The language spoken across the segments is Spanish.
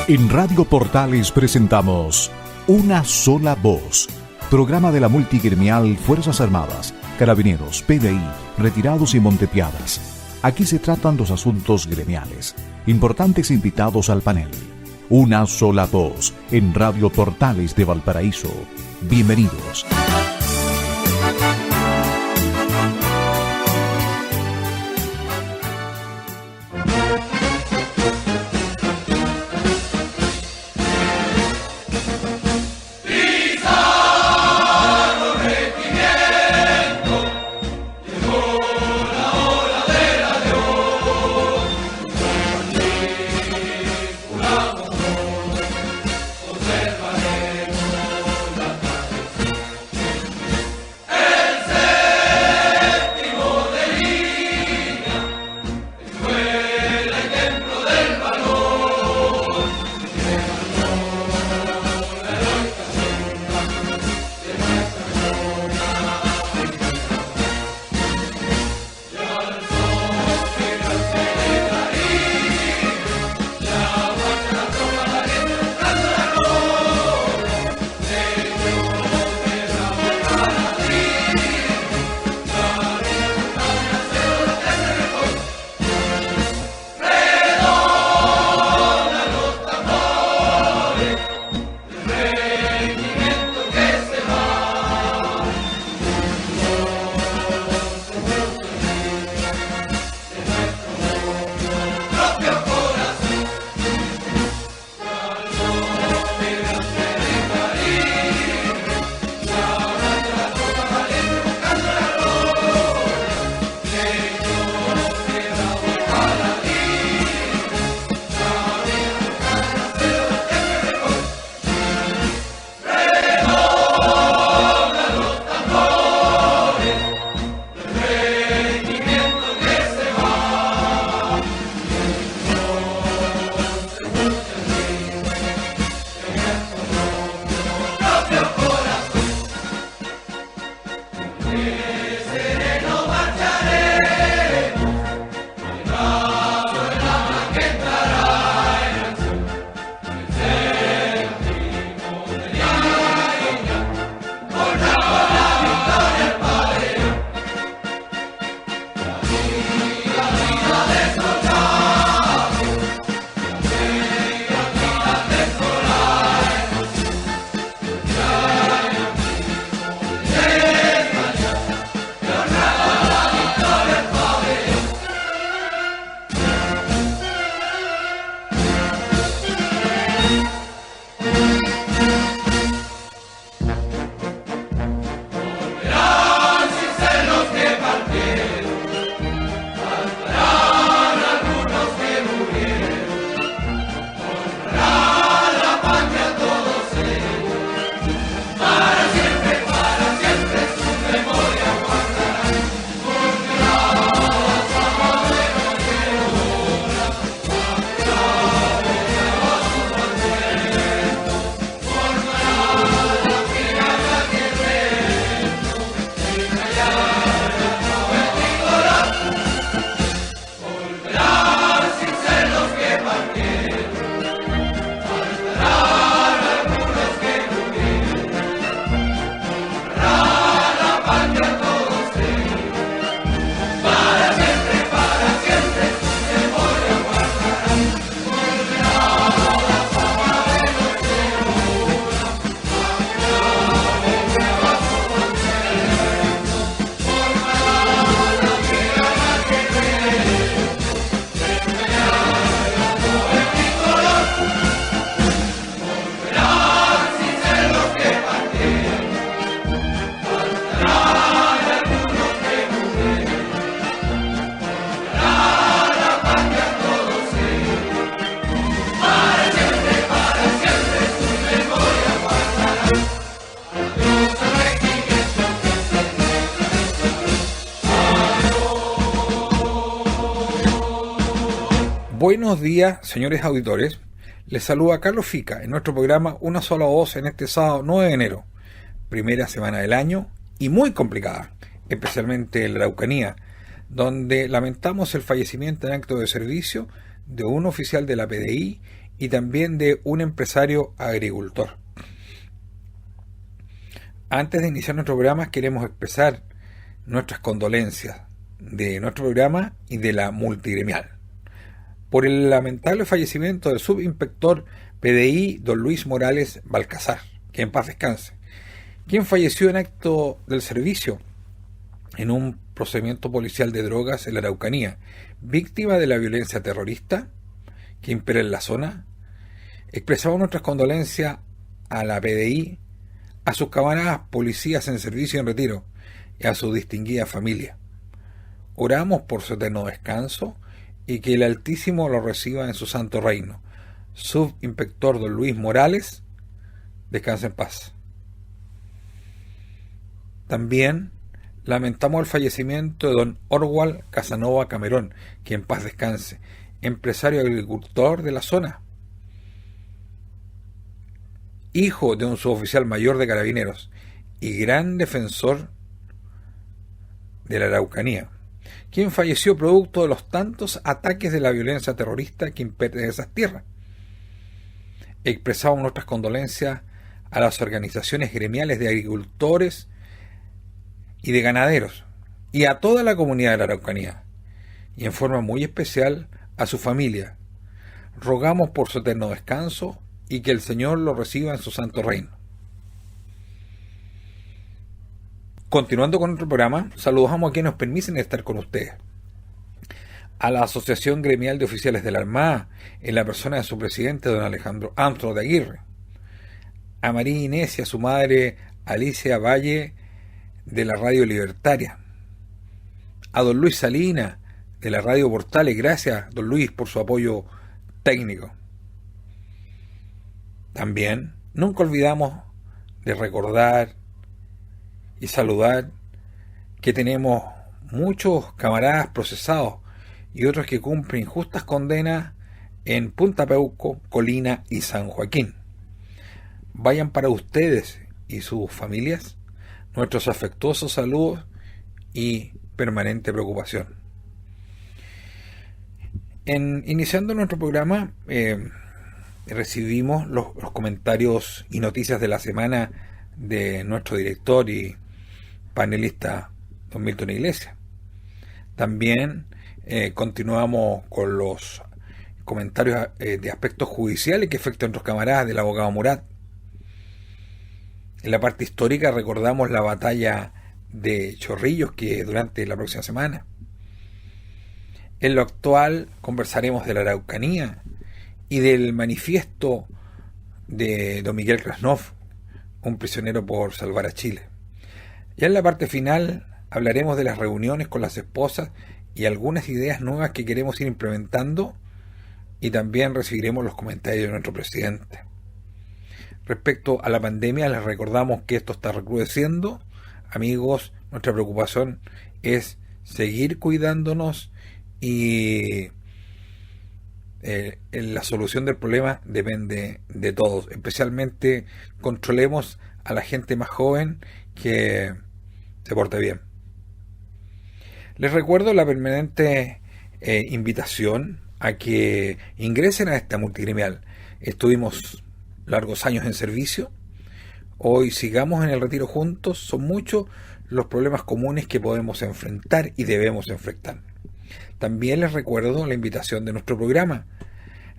En Radio Portales presentamos Una Sola Voz, programa de la multigremial Fuerzas Armadas, Carabineros, PDI, Retirados y Montepiadas. Aquí se tratan los asuntos gremiales. Importantes invitados al panel. Una Sola Voz en Radio Portales de Valparaíso. Bienvenidos. Buenos días, señores auditores. Les saluda Carlos Fica en nuestro programa Una Sola Voz en este sábado 9 de enero, primera semana del año y muy complicada, especialmente en la Araucanía, donde lamentamos el fallecimiento en acto de servicio de un oficial de la PDI y también de un empresario agricultor. Antes de iniciar nuestro programa, queremos expresar nuestras condolencias de nuestro programa y de la multigremial por el lamentable fallecimiento del subinspector PDI don Luis Morales Balcazar, que en paz descanse, quien falleció en acto del servicio en un procedimiento policial de drogas en la Araucanía, víctima de la violencia terrorista que impera en la zona. Expresamos nuestras condolencias a la PDI, a sus camaradas policías en servicio y en retiro, y a su distinguida familia. Oramos por su eterno descanso y que el Altísimo lo reciba en su santo reino. Subinspector don Luis Morales, descanse en paz. También lamentamos el fallecimiento de don Orwal Casanova Camerón, que en paz descanse, empresario agricultor de la zona, hijo de un suboficial mayor de carabineros y gran defensor de la Araucanía, quien falleció producto de los tantos ataques de la violencia terrorista que impera en esas tierras. Expresamos nuestras condolencias a las organizaciones gremiales de agricultores y de ganaderos, y a toda la comunidad de la Araucanía, y en forma muy especial a su familia. Rogamos por su eterno descanso y que el Señor lo reciba en su santo reino. Continuando con nuestro programa, saludamos a quienes nos permiten estar con ustedes. A la Asociación Gremial de Oficiales de la Armada, en la persona de su presidente, don Alejandro Antro de Aguirre. A María Inés y a su madre, Alicia Valle, de la Radio Libertaria. A don Luis Salinas, de la Radio Portales. Gracias, don Luis, por su apoyo técnico. También nunca olvidamos de recordar y saludar que tenemos muchos camaradas procesados y otros que cumplen justas condenas en Punta Peuco, Colina y San Joaquín. Vayan para ustedes y sus familias nuestros afectuosos saludos y permanente preocupación. Iniciando nuestro programa, recibimos los comentarios y noticias de la semana de nuestro director y panelista don Milton Iglesias. También continuamos con los comentarios de aspectos judiciales que afectan a nuestros camaradas del abogado Murat. En la parte histórica recordamos la batalla de Chorrillos, que durante la próxima semana. En lo actual conversaremos de la Araucanía y del manifiesto de don Miguel Krasnov, un prisionero por salvar a Chile. Ya en la parte final hablaremos de las reuniones con las esposas y algunas ideas nuevas que queremos ir implementando, y también recibiremos los comentarios de nuestro presidente. Respecto a la pandemia, les recordamos que esto está recrudeciendo. Amigos, nuestra preocupación es seguir cuidándonos y la solución del problema depende de todos. Especialmente controlemos a la gente más joven que se porte bien. Les recuerdo la permanente invitación a que ingresen a esta multigremial. Estuvimos largos años en servicio, hoy sigamos en el retiro juntos. Son muchos los problemas comunes que podemos enfrentar y debemos enfrentar. También les recuerdo la invitación de nuestro programa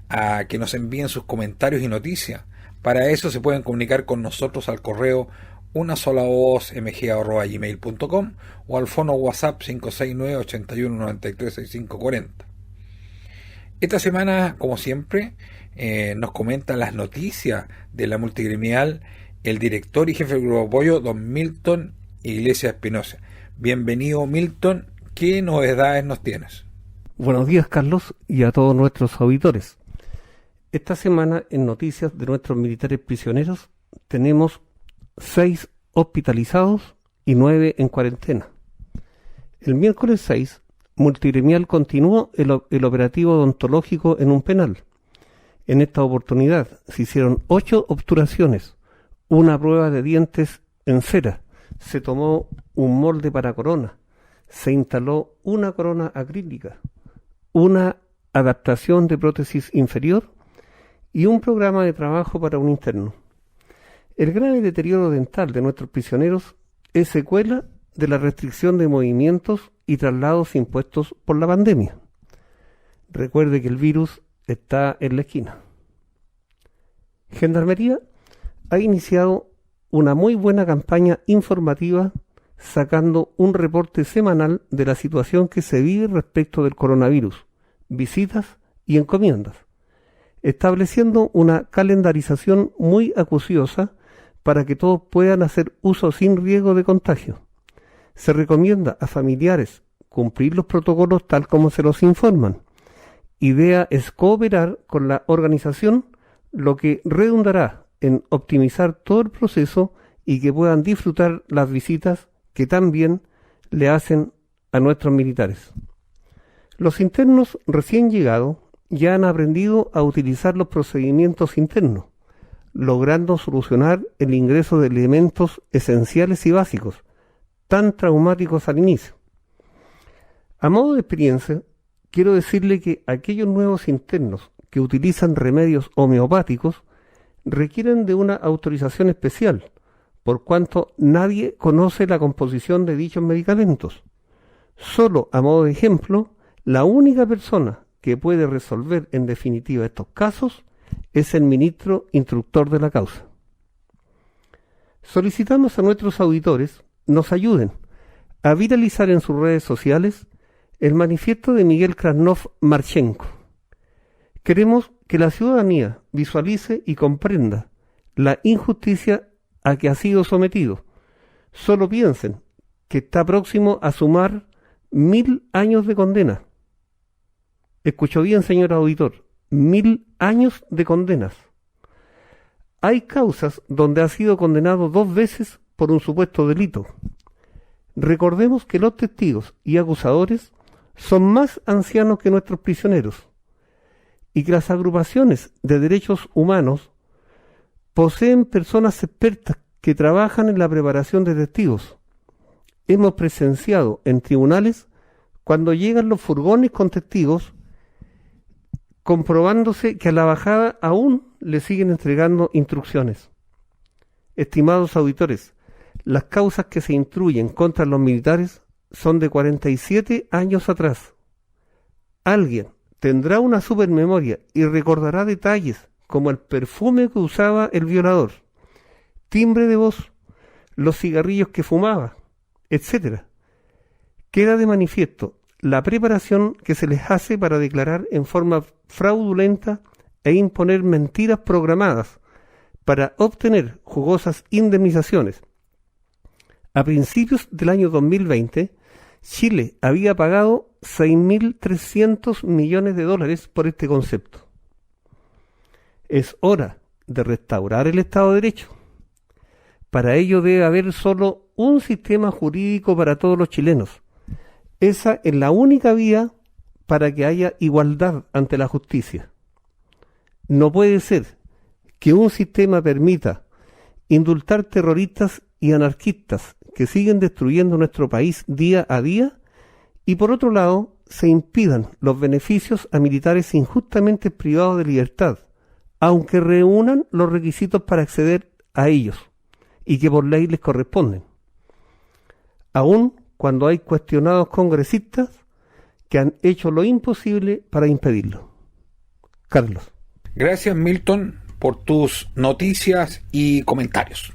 a que nos envíen sus comentarios y noticias. Para eso se pueden comunicar con nosotros al correo unasolavozmg@gmail.com o al fono WhatsApp 569-8193-6540. Esta semana, como siempre, nos comentan las noticias de la multigremial el director y jefe del Grupo Apoyo, don Milton Iglesias Espinosa. Bienvenido, Milton. ¿Qué novedades nos tienes? Buenos días, Carlos, y a todos nuestros auditores. Esta semana, en noticias de nuestros militares prisioneros, tenemos 6 hospitalizados y 9 en cuarentena. El miércoles 6, multigremial continuó el operativo odontológico en un penal. En esta oportunidad se hicieron 8 obturaciones, una prueba de dientes en cera, se tomó un molde para corona, se instaló una corona acrílica, una adaptación de prótesis inferior y un programa de trabajo para un interno. El grave deterioro dental de nuestros prisioneros es secuela de la restricción de movimientos y traslados impuestos por la pandemia. Recuerde que el virus está en la esquina. Gendarmería ha iniciado una muy buena campaña informativa sacando un reporte semanal de la situación que se vive respecto del coronavirus, visitas y encomiendas, estableciendo una calendarización muy acuciosa para que todos puedan hacer uso sin riesgo de contagio. Se recomienda a familiares cumplir los protocolos tal como se los informan. Idea es cooperar con la organización, lo que redundará en optimizar todo el proceso y que puedan disfrutar las visitas que también le hacen a nuestros militares. Los internos recién llegados ya han aprendido a utilizar los procedimientos internos, logrando solucionar el ingreso de elementos esenciales y básicos, tan traumáticos al inicio. A modo de experiencia, quiero decirle que aquellos nuevos internos que utilizan remedios homeopáticos requieren de una autorización especial, por cuanto nadie conoce la composición de dichos medicamentos. Solo a modo de ejemplo, la única persona que puede resolver en definitiva estos casos es el ministro instructor de la causa. Solicitamos a nuestros auditores nos ayuden a viralizar en sus redes sociales el manifiesto de Miguel Krasnov Marchenko. Queremos que la ciudadanía visualice y comprenda la injusticia a que ha sido sometido. Solo piensen que está próximo a sumar 1000 años de condena. Escuchó bien, señor auditor, 1000 años de condenas. Hay causas donde ha sido condenado 2 veces por un supuesto delito. Recordemos que los testigos y acusadores son más ancianos que nuestros prisioneros y que las agrupaciones de derechos humanos poseen personas expertas que trabajan en la preparación de testigos. Hemos presenciado en tribunales cuando llegan los furgones con testigos, comprobándose que a la bajada aún le siguen entregando instrucciones. Estimados auditores, las causas que se instruyen contra los militares son de 47 años atrás. Alguien tendrá una supermemoria y recordará detalles como el perfume que usaba el violador, timbre de voz, los cigarrillos que fumaba, etc. Queda de manifiesto la preparación que se les hace para declarar en forma fraudulenta e imponer mentiras programadas para obtener jugosas indemnizaciones. A principios del año 2020, Chile había pagado 6.300 millones de dólares por este concepto. Es hora de restaurar el Estado de Derecho. Para ello debe haber solo un sistema jurídico para todos los chilenos. Esa es la única vía para que haya igualdad ante la justicia. No puede ser que un sistema permita indultar terroristas y anarquistas que siguen destruyendo nuestro país día a día y por otro lado se impidan los beneficios a militares injustamente privados de libertad, aunque reúnan los requisitos para acceder a ellos y que por ley les corresponden. Aún cuando hay cuestionados congresistas que han hecho lo imposible para impedirlo. Carlos. Gracias, Milton, por tus noticias y comentarios.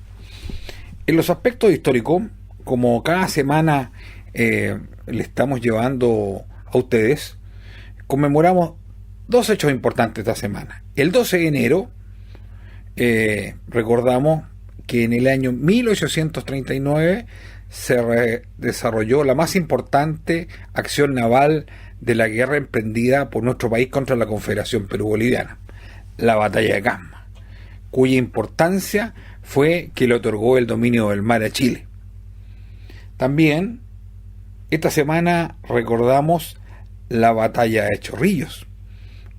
En los aspectos históricos, como cada semana le estamos llevando a ustedes, conmemoramos 2 hechos importantes esta semana. El 12 de enero recordamos que en el año 1839 se desarrolló la más importante acción naval de la guerra emprendida por nuestro país contra la Confederación Perú-Boliviana, la Batalla de Casma, cuya importancia fue que le otorgó el dominio del mar a Chile. También esta semana recordamos la Batalla de Chorrillos.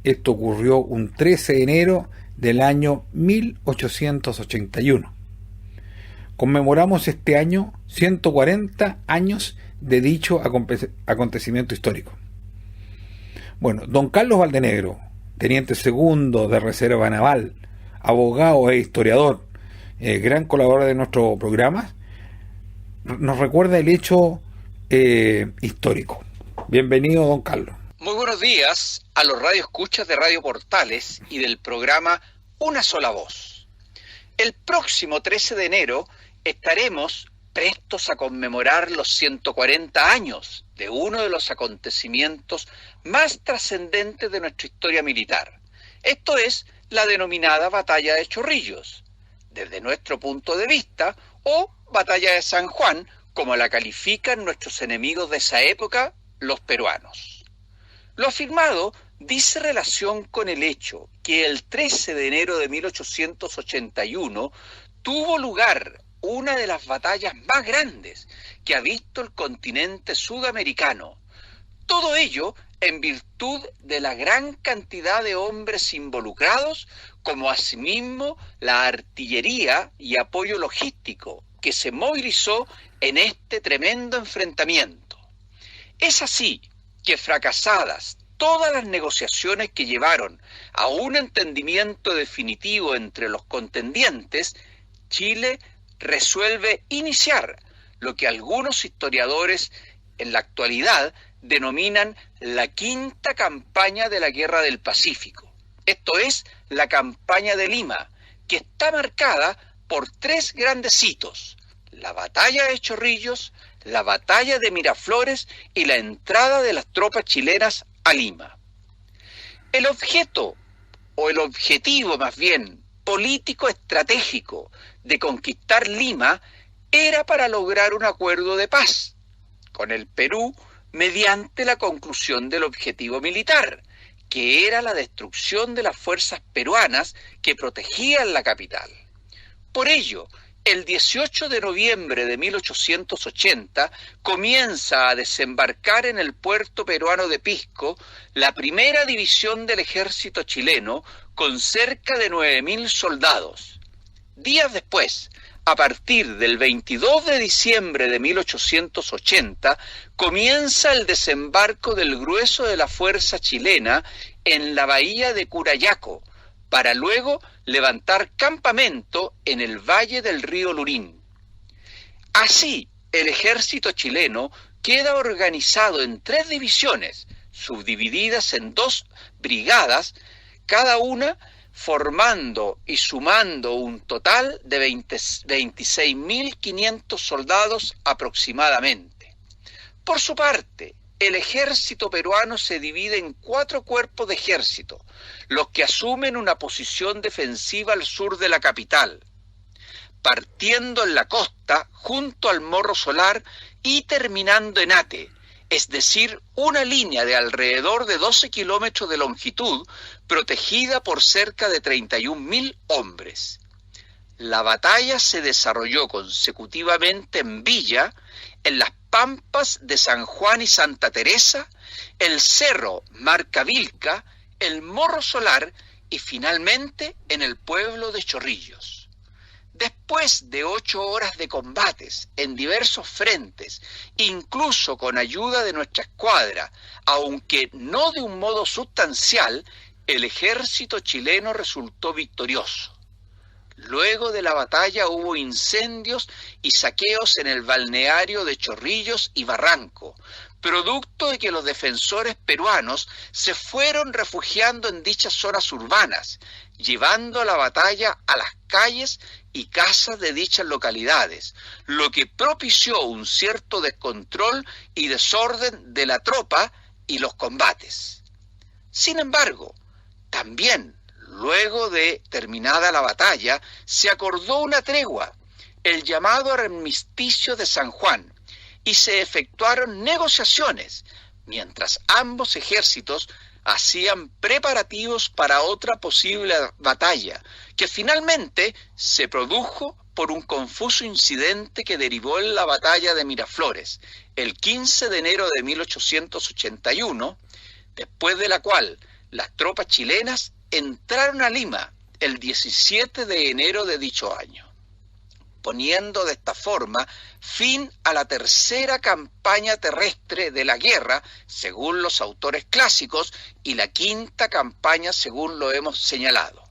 Esto ocurrió un 13 de enero del año 1881. Conmemoramos este año 140 años de dicho acontecimiento histórico. Bueno, don Carlos Valdenegro, teniente segundo de Reserva Naval, abogado e historiador, gran colaborador de nuestro programa, nos recuerda el hecho histórico. Bienvenido, don Carlos. Muy buenos días a los radioescuchas de Radio Portales y del programa Una Sola Voz. El próximo 13 de enero estaremos prestos a conmemorar los 140 años de uno de los acontecimientos más trascendentes de nuestra historia militar. Esto es la denominada Batalla de Chorrillos, desde nuestro punto de vista, o Batalla de San Juan, como la califican nuestros enemigos de esa época, los peruanos. Lo afirmado dice relación con el hecho que el 13 de enero de 1881 tuvo lugar una de las batallas más grandes que ha visto el continente sudamericano. Todo ello en virtud de la gran cantidad de hombres involucrados, como asimismo la artillería y apoyo logístico que se movilizó en este tremendo enfrentamiento. Es así que, fracasadas todas las negociaciones que llevaron a un entendimiento definitivo entre los contendientes, Chile resuelve iniciar lo que algunos historiadores en la actualidad denominan la quinta campaña de la Guerra del Pacífico. Esto es la campaña de Lima, que está marcada por tres grandes hitos: la batalla de Chorrillos, la batalla de Miraflores y la entrada de las tropas chilenas a Lima. El objeto, o el objetivo más bien, político estratégico de conquistar Lima era para lograr un acuerdo de paz con el Perú mediante la conclusión del objetivo militar, que era la destrucción de las fuerzas peruanas que protegían la capital. Por ello, el 18 de noviembre de 1880 comienza a desembarcar en el puerto peruano de Pisco la primera división del ejército chileno con cerca de 9.000 soldados. Días después, a partir del 22 de diciembre de 1880, comienza el desembarco del grueso de la fuerza chilena en la bahía de Curayaco, para luego levantar campamento en el valle del río Lurín. Así, el ejército chileno queda organizado en 3 divisiones, subdivididas en 2 brigadas, cada una formando y sumando un total de 26.500 soldados aproximadamente. Por su parte, el ejército peruano se divide en 4 cuerpos de ejército, los que asumen una posición defensiva al sur de la capital, partiendo en la costa junto al Morro Solar y terminando en Ate, es decir, una línea de alrededor de 12 kilómetros de longitud, protegida por cerca de 31.000 hombres. La batalla se desarrolló consecutivamente en Villa, en las Pampas de San Juan y Santa Teresa, el Cerro Marcavilca, el Morro Solar y finalmente en el pueblo de Chorrillos. Después de 8 horas de combates en diversos frentes, incluso con ayuda de nuestra escuadra, aunque no de un modo sustancial, el ejército chileno resultó victorioso. Luego de la batalla hubo incendios y saqueos en el balneario de Chorrillos y Barranco, producto de que los defensores peruanos se fueron refugiando en dichas zonas urbanas, llevando la batalla a las calles y casas de dichas localidades, lo que propició un cierto descontrol y desorden de la tropa y los combates. Sin embargo, también, luego de terminada la batalla, se acordó una tregua, el llamado armisticio de San Juan, y se efectuaron negociaciones, mientras ambos ejércitos hacían preparativos para otra posible batalla, que finalmente se produjo por un confuso incidente que derivó en la batalla de Miraflores, el 15 de enero de 1881, después de la cual las tropas chilenas entraron a Lima el 17 de enero de dicho año. poniendo de esta forma fin a la tercera campaña terrestre de la guerra, según los autores clásicos, y la quinta campaña según lo hemos señalado.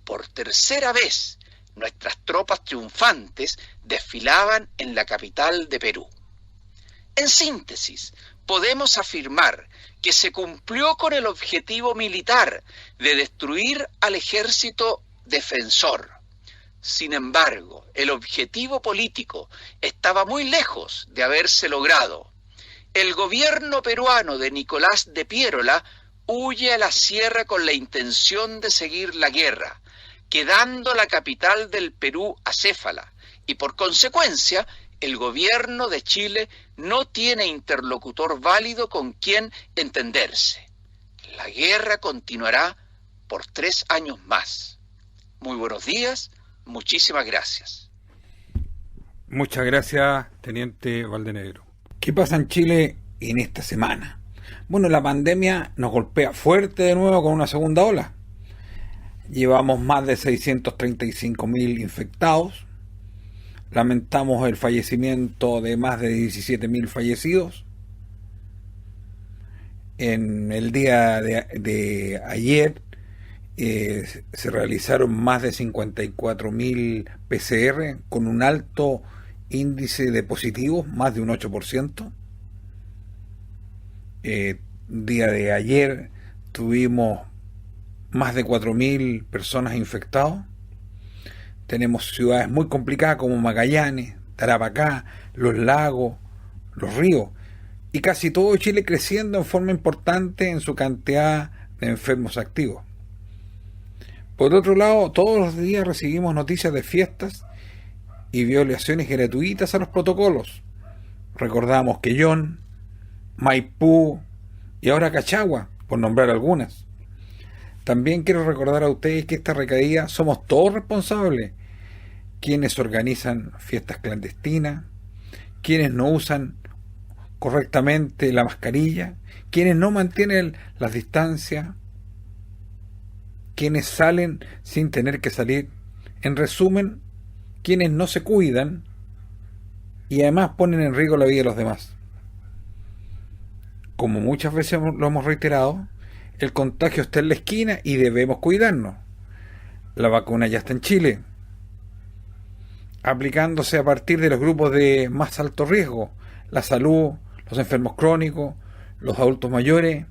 Por tercera vez, nuestras tropas triunfantes desfilaban en la capital de Perú. En síntesis, podemos afirmar que se cumplió con el objetivo militar de destruir al ejército defensor. Sin embargo, el objetivo político estaba muy lejos de haberse logrado. El gobierno peruano de Nicolás de Piérola huye a la sierra con la intención de seguir la guerra, quedando la capital del Perú acéfala, y por consecuencia, el gobierno de Chile no tiene interlocutor válido con quien entenderse. La guerra continuará por 3 años más. Muy buenos días, muchísimas gracias. Muchas gracias, Teniente Valdenegro. ¿Qué pasa en Chile en esta semana? Bueno, la pandemia nos golpea fuerte de nuevo con una segunda ola. Llevamos más de 635.000 infectados. Lamentamos el fallecimiento de más de 17.000 fallecidos. En el día de ayer se realizaron más de 54.000 PCR con un alto índice de positivos, más de un 8%. Día de ayer tuvimos más de 4.000 personas infectadas. Tenemos ciudades muy complicadas como Magallanes, Tarapacá, Los Lagos, Los Ríos, y casi todo Chile creciendo en forma importante en su cantidad de enfermos activos. Por otro lado, todos los días recibimos noticias de fiestas y violaciones gratuitas a los protocolos. Recordamos Quellón, Maipú y ahora Cachagua, por nombrar algunas. También quiero recordar a ustedes que esta recaída somos todos responsables. Quienes organizan fiestas clandestinas, quienes no usan correctamente la mascarilla, quienes no mantienen las distancias, quienes salen sin tener que salir. En resumen, quienes no se cuidan y además ponen en riesgo la vida de los demás. Como muchas veces lo hemos reiterado, el contagio está en la esquina y debemos cuidarnos. La vacuna ya está en Chile, aplicándose a partir de los grupos de más alto riesgo: la salud, los enfermos crónicos, los adultos mayores,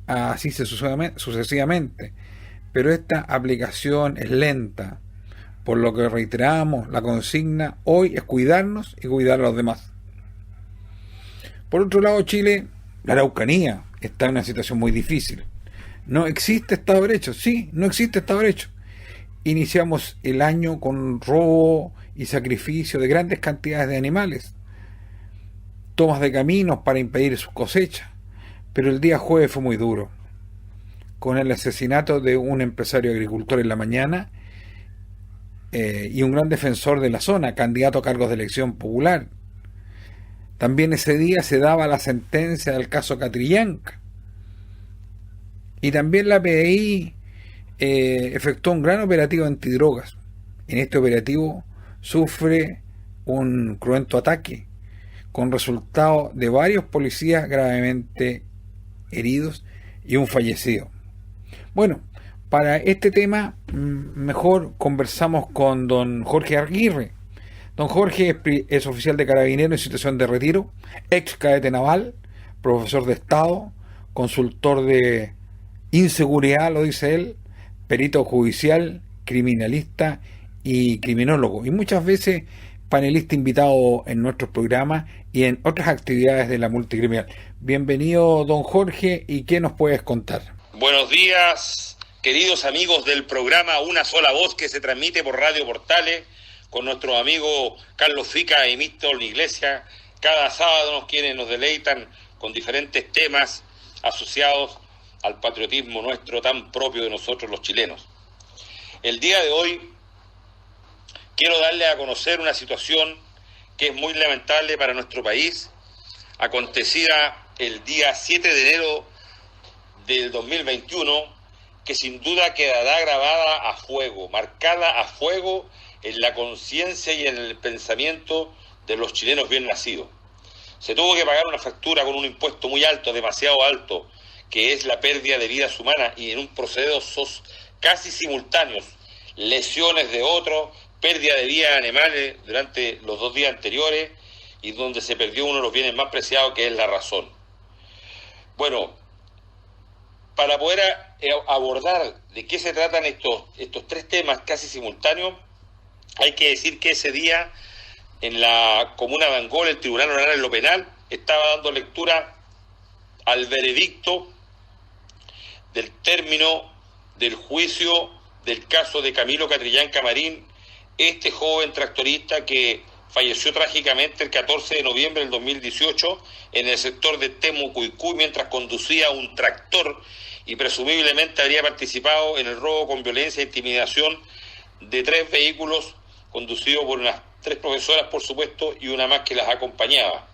así sucesivamente. Pero esta aplicación es lenta, por lo que reiteramos, la consigna hoy es cuidarnos y cuidar a los demás. Por otro lado, Chile, la Araucanía, está en una situación muy difícil. No existe Estado de Derecho. Sí, no existe Estado de Derecho. Iniciamos el año con robo y sacrificio de grandes cantidades de animales, tomas de caminos para impedir sus cosechas, pero el día jueves fue muy duro, con el asesinato de un empresario agricultor en la mañana y un gran defensor de la zona, candidato a cargos de elección popular. También ese día se daba la sentencia del caso Catrillanca. Y también la PDI efectuó un gran operativo antidrogas. En este operativo sufre un cruento ataque, con resultado de varios policías gravemente heridos y un fallecido. Bueno, para este tema mejor conversamos con don Jorge Aguirre. Don Jorge es oficial de Carabineros en situación de retiro, ex cadete naval, profesor de Estado, consultor de inseguridad, lo dice él, perito judicial, criminalista y criminólogo, y muchas veces panelista invitado en nuestros programas y en otras actividades de la multicriminal. Bienvenido, don Jorge, ¿y qué nos puedes contar? Buenos días, queridos amigos del programa Una Sola Voz, que se transmite por Radio Portales con nuestro amigo Carlos Fica y Milton Iglesia. Cada sábado quienes nos deleitan con diferentes temas asociados al patriotismo nuestro tan propio de nosotros los chilenos. El día de hoy quiero darle a conocer una situación que es muy lamentable para nuestro país, acontecida el día 7 de enero del 2021, que sin duda quedará grabada a fuego, marcada a fuego en la conciencia y en el pensamiento de los chilenos bien nacidos. Se tuvo que pagar una factura con un impuesto muy alto, demasiado alto, que es la pérdida de vidas humanas, y en un procesos casi simultáneos, lesiones de otros, pérdida de vidas animales durante los 2 días anteriores, y donde se perdió uno de los bienes más preciados, que es la razón. Bueno, para poder abordar de qué se tratan estos 3 temas casi simultáneos, hay que decir que ese día en la comuna de Angol, el Tribunal Oral en lo Penal estaba dando lectura al veredicto del término del juicio del caso de Camilo Catrillanca Marín, este joven tractorista que falleció trágicamente el 14 de noviembre del 2018 en el sector de Temucuicú mientras conducía un tractor, y presumiblemente habría participado en el robo con violencia e intimidación de 3 vehículos conducidos por unas 3 profesoras, por supuesto, y una más que las acompañaba.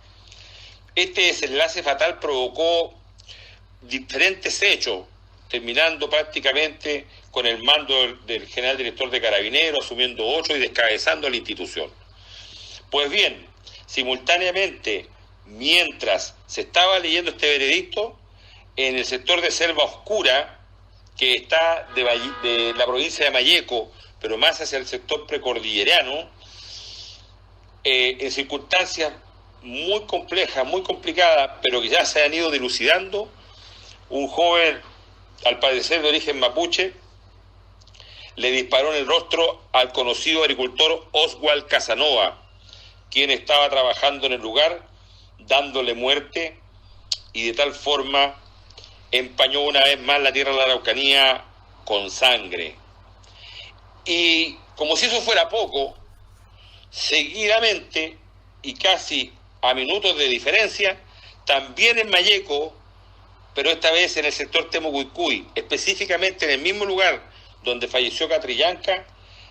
Este desenlace fatal provocó diferentes hechos, terminando prácticamente con el mando del general director de Carabineros, asumiendo 8 y descabezando la institución. Pues bien, simultáneamente, mientras se estaba leyendo este veredicto, en el sector de Selva Oscura, que está de la provincia de Malleco, pero más hacia el sector precordillerano, en circunstancias muy complejas, muy complicadas, pero que ya se han ido dilucidando, un joven, al parecer de origen mapuche, le disparó en el rostro al conocido agricultor Oswald Casanova, quien estaba trabajando en el lugar, dándole muerte, y de tal forma empañó una vez más la tierra de la Araucanía con sangre. Y como si eso fuera poco, seguidamente, y casi a minutos de diferencia, también en Malleco, pero esta vez en el sector Temucuicú, específicamente en el mismo lugar donde falleció Catrillanca,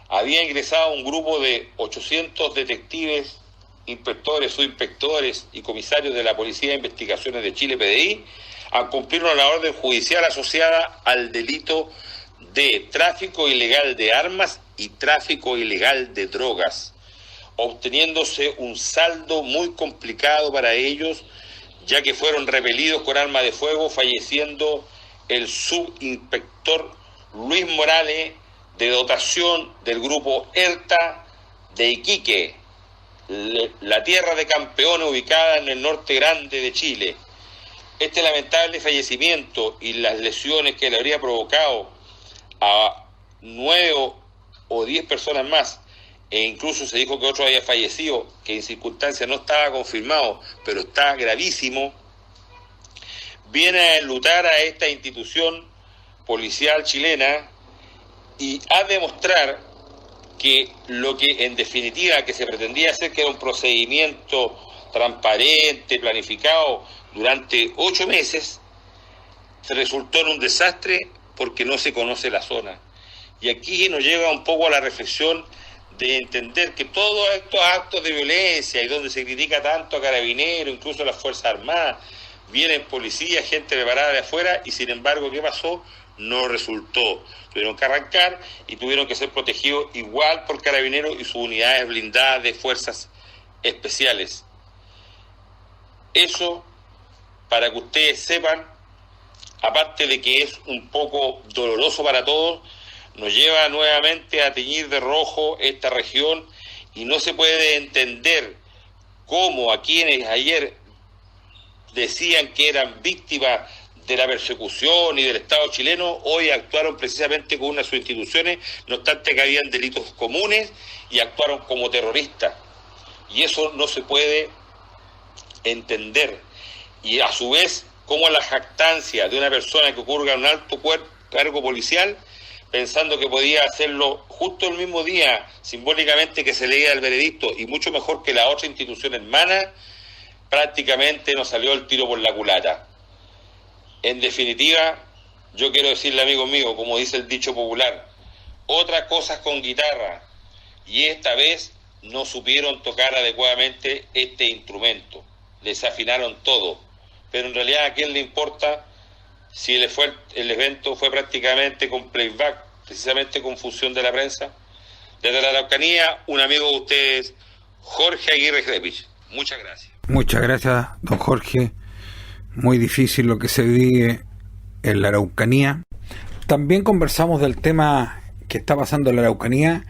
había ingresado un grupo de 800 detectives, inspectores, subinspectores y comisarios de la Policía de Investigaciones de Chile, PDI, a cumplir una orden judicial asociada al delito de tráfico ilegal de armas y tráfico ilegal de drogas, obteniéndose un saldo muy complicado para ellos, ya que fueron repelidos con arma de fuego, falleciendo el subinspector Luis Morales, de dotación del grupo ERTA de Iquique, la tierra de campeones ubicada en el norte grande de Chile. Este lamentable fallecimiento y las lesiones que le habría provocado a 9 o 10 personas más, e incluso se dijo que otro había fallecido, que en circunstancias no estaba confirmado, pero está gravísimo, viene a enlutar a esta institución policial chilena y a demostrar que lo que en definitiva que se pretendía hacer, que era un procedimiento transparente, planificado durante 8 meses, se resultó en un desastre porque no se conoce la zona. Y aquí nos lleva un poco a la reflexión de entender que todos estos actos de violencia, y donde se critica tanto a Carabineros, incluso a las Fuerzas Armadas, vienen policías, gente preparada de afuera, y sin embargo, ¿qué pasó? No resultó. Tuvieron que arrancar y tuvieron que ser protegidos igual por Carabineros y sus unidades blindadas de fuerzas especiales. Eso, para que ustedes sepan, aparte de que es un poco doloroso para todos, nos lleva nuevamente a teñir de rojo esta región, y no se puede entender cómo a quienes ayer decían que eran víctimas de la persecución y del Estado chileno, hoy actuaron precisamente con una de sus instituciones, no obstante que habían delitos comunes, y actuaron como terroristas. Y eso no se puede entender. Y a su vez, como la jactancia de una persona que ocurra un alto cargo policial, pensando que podía hacerlo justo el mismo día, simbólicamente, que se leía el veredicto, y mucho mejor que la otra institución hermana, prácticamente nos salió el tiro por la culata. En definitiva, yo quiero decirle, amigos míos, como dice el dicho popular, otras cosas con guitarra, y esta vez no supieron tocar adecuadamente este instrumento, desafinaron todo, pero en realidad a quién le importa si el evento fue prácticamente con playback, precisamente con función de la prensa. Desde la Araucanía, un amigo de ustedes, Jorge Aguirre Grevich. Muchas gracias. Muchas gracias, don Jorge. Muy difícil lo que se vive en la Araucanía. También conversamos del tema que está pasando en la Araucanía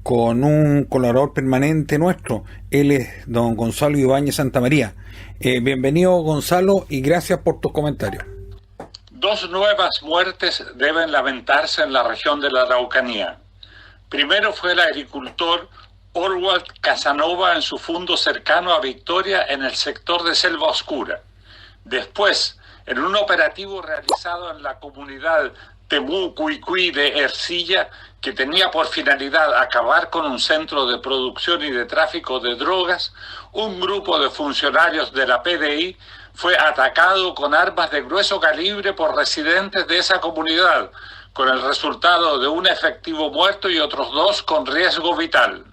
con un colaborador permanente nuestro. Él es don Gonzalo Ibáñez Santamaría. Bienvenido, Gonzalo, y gracias por tus comentarios. 2 nuevas muertes deben lamentarse en la región de la Araucanía. Primero fue el agricultor Orwald Casanova en su fundo cercano a Victoria en el sector de Selva Oscura. Después, en un operativo realizado en la comunidad Temucuicui de Ercilla, que tenía por finalidad acabar con un centro de producción y de tráfico de drogas, un grupo de funcionarios de la PDI fue atacado con armas de grueso calibre por residentes de esa comunidad, con el resultado de un efectivo muerto y otros 2 con riesgo vital.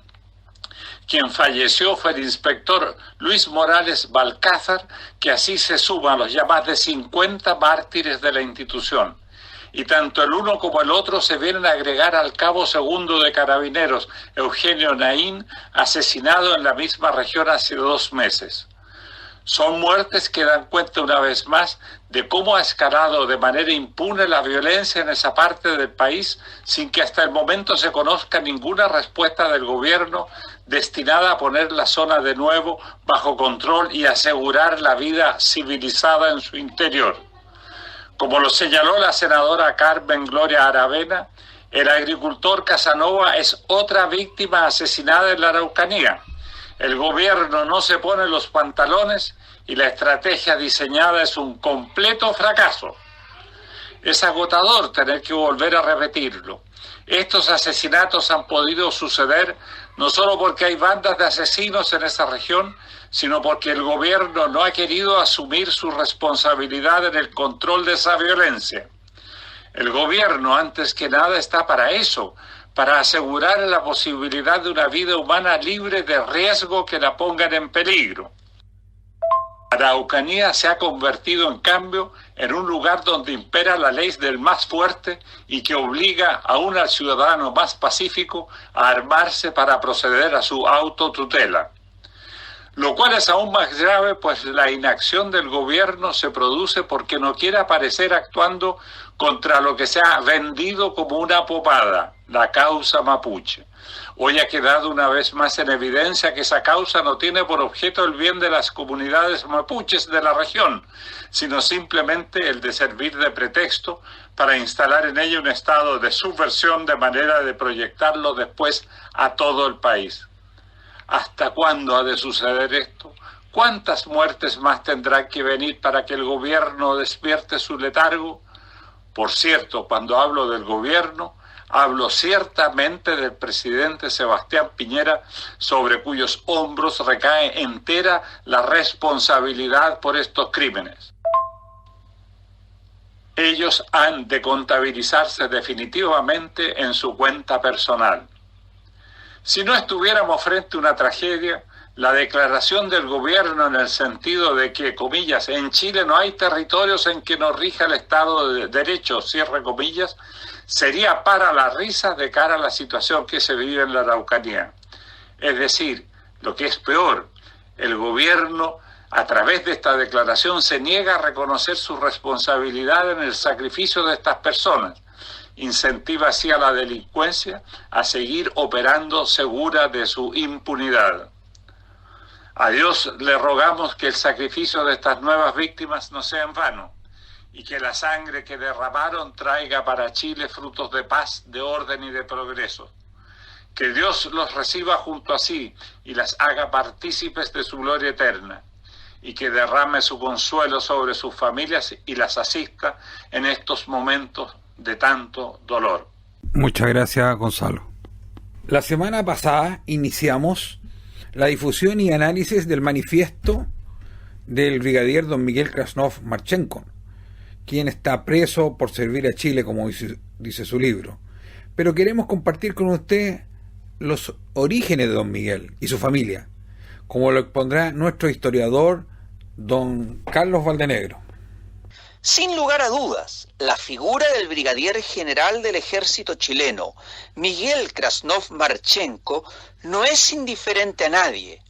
Quien falleció fue el inspector Luis Morales Balcázar, que así se suma a los ya más de 50 mártires de la institución. Y tanto el uno como el otro se vienen a agregar al cabo segundo de Carabineros, Eugenio Naín, asesinado en la misma región hace 2 meses. Son muertes que dan cuenta una vez más de cómo ha escalado de manera impune la violencia en esa parte del país sin que hasta el momento se conozca ninguna respuesta del gobierno destinada a poner la zona de nuevo bajo control y asegurar la vida civilizada en su interior. Como lo señaló la senadora Carmen Gloria Aravena, el agricultor Casanova es otra víctima asesinada en la Araucanía. El gobierno no se pone los pantalones y la estrategia diseñada es un completo fracaso. Es agotador tener que volver a repetirlo. Estos asesinatos han podido suceder no solo porque hay bandas de asesinos en esa región, sino porque el gobierno no ha querido asumir su responsabilidad en el control de esa violencia. El gobierno, antes que nada, está para eso, para asegurar la posibilidad de una vida humana libre de riesgo que la pongan en peligro. La Araucanía se ha convertido, en cambio, en un lugar donde impera la ley del más fuerte y que obliga aún al ciudadano más pacífico a armarse para proceder a su autotutela. Lo cual es aún más grave, pues la inacción del gobierno se produce porque no quiere aparecer actuando contra lo que se ha vendido como una popada, la causa mapuche. Hoy ha quedado una vez más en evidencia que esa causa no tiene por objeto el bien de las comunidades mapuches de la región, sino simplemente el de servir de pretexto para instalar en ella un estado de subversión de manera de proyectarlo después a todo el país. ¿Hasta cuándo ha de suceder esto? ¿Cuántas muertes más tendrán que venir para que el gobierno despierte su letargo? Por cierto, cuando hablo del gobierno, hablo ciertamente del presidente Sebastián Piñera, sobre cuyos hombros recae entera la responsabilidad por estos crímenes. Ellos han de contabilizarse definitivamente en su cuenta personal. Si no estuviéramos frente a una tragedia, la declaración del gobierno en el sentido de que, comillas, en Chile no hay territorios en que no rija el Estado de Derecho, cierre comillas, sería para la risa de cara a la situación que se vive en la Araucanía. Es decir, lo que es peor, el gobierno, a través de esta declaración, se niega a reconocer su responsabilidad en el sacrificio de estas personas. Incentiva así a la delincuencia a seguir operando segura de su impunidad. A Dios le rogamos que el sacrificio de estas nuevas víctimas no sea en vano y que la sangre que derramaron traiga para Chile frutos de paz, de orden y de progreso. Que Dios los reciba junto a sí y las haga partícipes de su gloria eterna, y que derrame su consuelo sobre sus familias y las asista en estos momentos de tanto dolor. Muchas gracias, Gonzalo. La semana pasada iniciamos la difusión y análisis del manifiesto del brigadier don Miguel Krasnov Marchenko, quien está preso por servir a Chile, como dice su libro. Pero queremos compartir con usted los orígenes de don Miguel y su familia, como lo expondrá nuestro historiador don Carlos Valdenegro. Sin lugar a dudas, la figura del brigadier general del ejército chileno, Miguel Krasnov Marchenko, no es indiferente a nadie,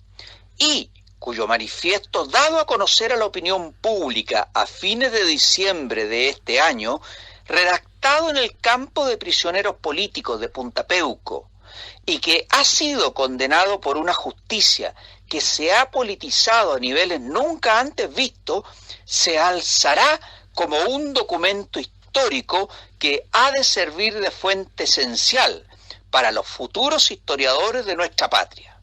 y cuyo manifiesto dado a conocer a la opinión pública a fines de diciembre de este año, redactado en el campo de prisioneros políticos de Punta Peuco, y que ha sido condenado por una justicia que se ha politizado a niveles nunca antes vistos, se alzará como un documento histórico que ha de servir de fuente esencial para los futuros historiadores de nuestra patria.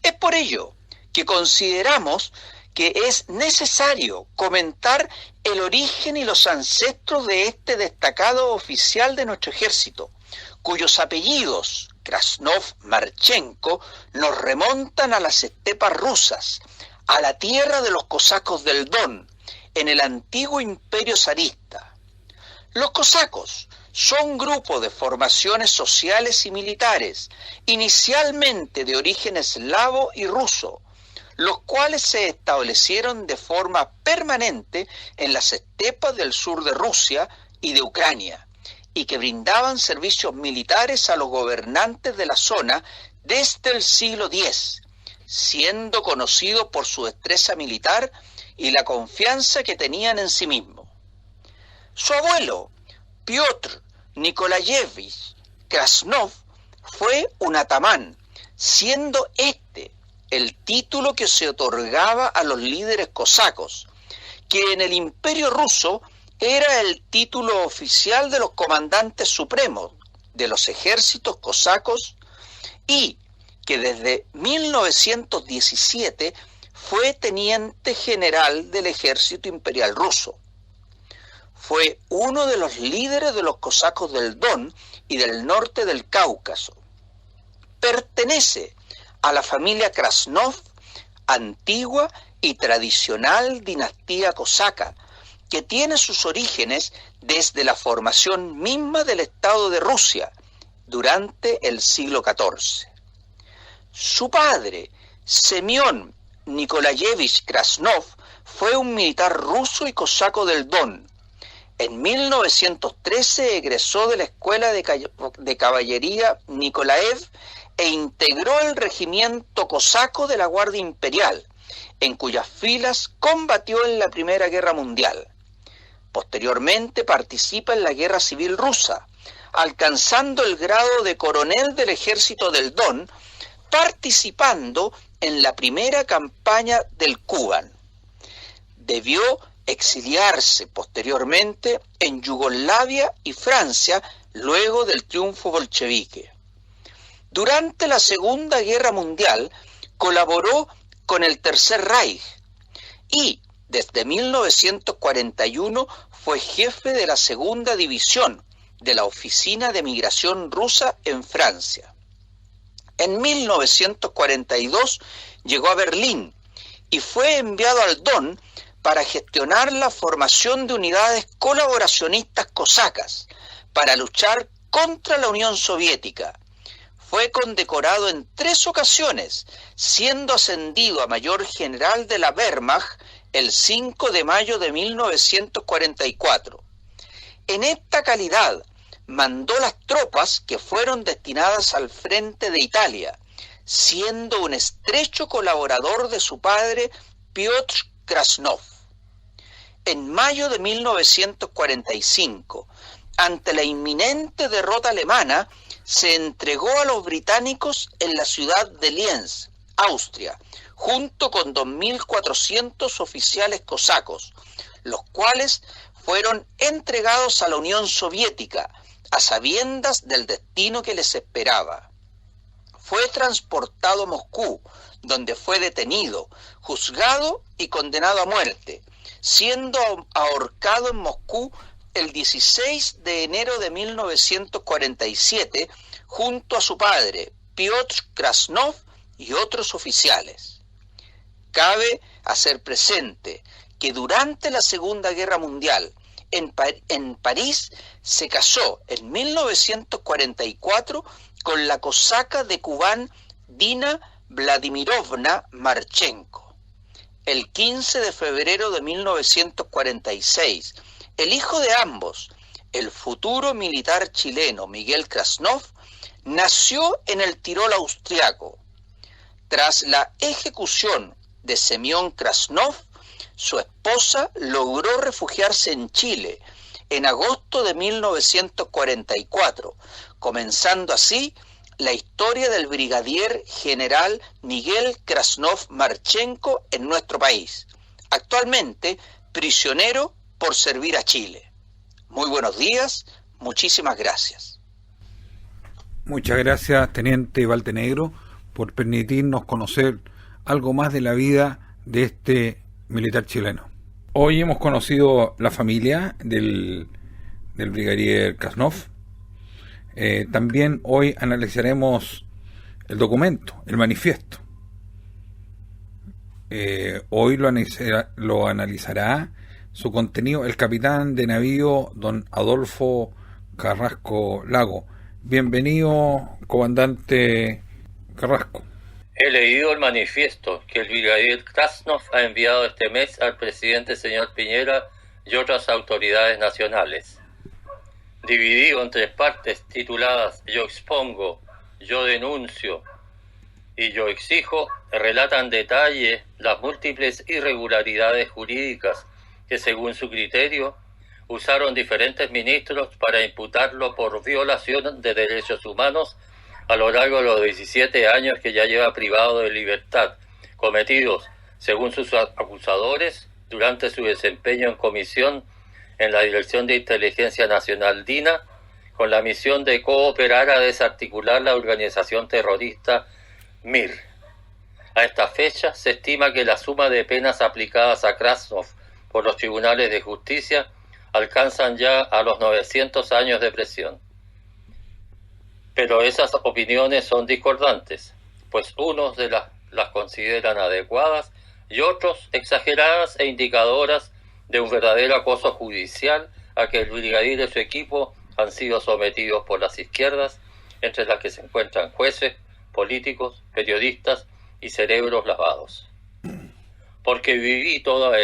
Es por ello que consideramos que es necesario comentar el origen y los ancestros de este destacado oficial de nuestro ejército, cuyos apellidos, Krasnov Marchenko, nos remontan a las estepas rusas, a la tierra de los cosacos del Don, en el antiguo imperio zarista. Los cosacos son un grupo de formaciones sociales y militares, inicialmente de origen eslavo y ruso, los cuales se establecieron de forma permanente en las estepas del sur de Rusia y de Ucrania, y que brindaban servicios militares a los gobernantes de la zona desde el siglo X, siendo conocidos por su destreza militar y la confianza que tenían en sí mismos. Su abuelo, Piotr Nikolayevich Krasnov, fue un atamán, siendo este el título que se otorgaba a los líderes cosacos, que en el Imperio ruso era el título oficial de los comandantes supremos de los ejércitos cosacos y que desde 1917 fue teniente general del ejército imperial ruso. Fue uno de los líderes de los cosacos del Don y del norte del Cáucaso. Pertenece a la familia Krasnov, antigua y tradicional dinastía cosaca, que tiene sus orígenes desde la formación misma del Estado de Rusia durante el siglo XIV. Su padre, Semyon Nikolayevich Krasnov, fue un militar ruso y cosaco del Don. En 1913 egresó de la Escuela de Caballería Nikolaev e integró el regimiento cosaco de la Guardia Imperial, en cuyas filas combatió en la Primera Guerra Mundial. Posteriormente participa en la Guerra Civil Rusa, alcanzando el grado de coronel del Ejército del Don, participando en la primera campaña del Kuban. Debió exiliarse posteriormente en Yugoslavia y Francia luego del triunfo bolchevique. Durante la Segunda Guerra Mundial colaboró con el Tercer Reich y desde 1941 fue jefe de la Segunda División de la Oficina de Migración Rusa en Francia. En 1942 llegó a Berlín y fue enviado al Don para gestionar la formación de unidades colaboracionistas cosacas para luchar contra la Unión Soviética. Fue condecorado en 3 ocasiones, siendo ascendido a mayor general de la Wehrmacht el 5 de mayo de 1944. En esta calidad mandó las tropas que fueron destinadas al frente de Italia, siendo un estrecho colaborador de su padre Piotr Krasnov. En mayo de 1945, ante la inminente derrota alemana, se entregó a los británicos en la ciudad de Linz, Austria, junto con 2.400 oficiales cosacos, los cuales fueron entregados a la Unión Soviética, a sabiendas del destino que les esperaba. Fue transportado a Moscú, donde fue detenido, juzgado y condenado a muerte, siendo ahorcado en Moscú el 16 de enero de 1947, junto a su padre, Piotr Krasnov, y otros oficiales. Cabe hacer presente que durante la Segunda Guerra Mundial, en París, se casó en 1944 con la cosaca de Kubán Dina Vladimirovna Marchenko. el 15 de febrero de 1946, el hijo de ambos, el futuro militar chileno Miguel Krasnov, nació en el Tirol austriaco. Tras la ejecución de Semyon Krasnov, su esposa logró refugiarse en Chile en agosto de 1944, comenzando así la historia del brigadier general Miguel Krasnov Marchenko en nuestro país, actualmente prisionero por servir a Chile. Muy buenos días, muchísimas gracias. Muchas gracias, Teniente Valtenegro, por permitirnos conocer algo más de la vida de este militar chileno. Hoy hemos conocido la familia del brigadier Krasnov. También hoy analizaremos el documento, el manifiesto. Hoy lo analizará su contenido el capitán de navío don Adolfo Carrasco Lago. Bienvenido, comandante Carrasco. He leído el manifiesto que el brigadier Krasnov ha enviado este mes al presidente señor Piñera y otras autoridades nacionales. Dividido en 3 partes tituladas Yo expongo, Yo denuncio y Yo exijo, relata en detalle las múltiples irregularidades jurídicas que, según su criterio, usaron diferentes ministros para imputarlo por violación de derechos humanos a lo largo de los 17 años que ya lleva privado de libertad, cometidos, según sus acusadores, durante su desempeño en comisión en la Dirección de Inteligencia Nacional DINA, con la misión de cooperar a desarticular la organización terrorista MIR. A esta fecha se estima que la suma de penas aplicadas a Krasnov por los tribunales de justicia alcanzan ya a los 900 años de prisión. Pero esas opiniones son discordantes, pues unos las consideran adecuadas y otros exageradas e indicadoras de un verdadero acoso judicial a que el brigadier y su equipo han sido sometidos por las izquierdas, entre las que se encuentran jueces, políticos, periodistas y cerebros lavados. Porque viví toda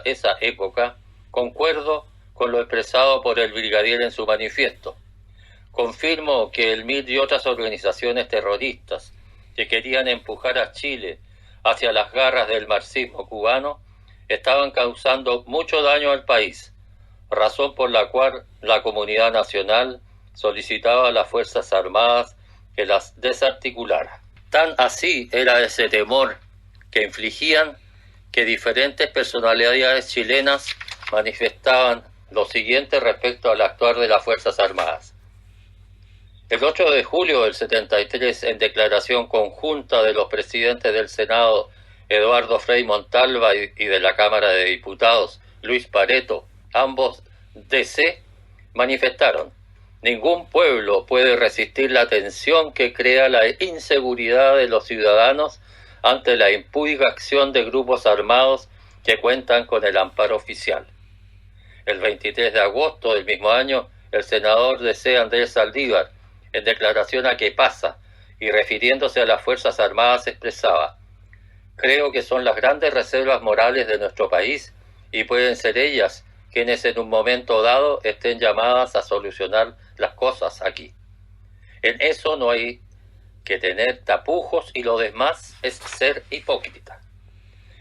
esa época, concuerdo con lo expresado por el brigadier en su manifiesto. Confirmo que el MIR y otras organizaciones terroristas que querían empujar a Chile hacia las garras del marxismo cubano estaban causando mucho daño al país, razón por la cual la comunidad nacional solicitaba a las Fuerzas Armadas que las desarticulara. Tan así era ese temor que infligían que diferentes personalidades chilenas manifestaban lo siguiente respecto al actuar de las Fuerzas Armadas. El 8 de julio del 73, en declaración conjunta de los presidentes del Senado, Eduardo Frei Montalva, y de la Cámara de Diputados, Luis Pareto, ambos DC, manifestaron: ningún pueblo puede resistir la tensión que crea la inseguridad de los ciudadanos ante la impúdica acción de grupos armados que cuentan con el amparo oficial. El 23 de agosto del mismo año, el senador DC Andrés Saldívar, en declaración a ¿Qué pasa?, y refiriéndose a las Fuerzas Armadas, expresaba: creo que son las grandes reservas morales de nuestro país y pueden ser ellas quienes en un momento dado estén llamadas a solucionar las cosas aquí. En eso no hay que tener tapujos y lo demás es ser hipócrita.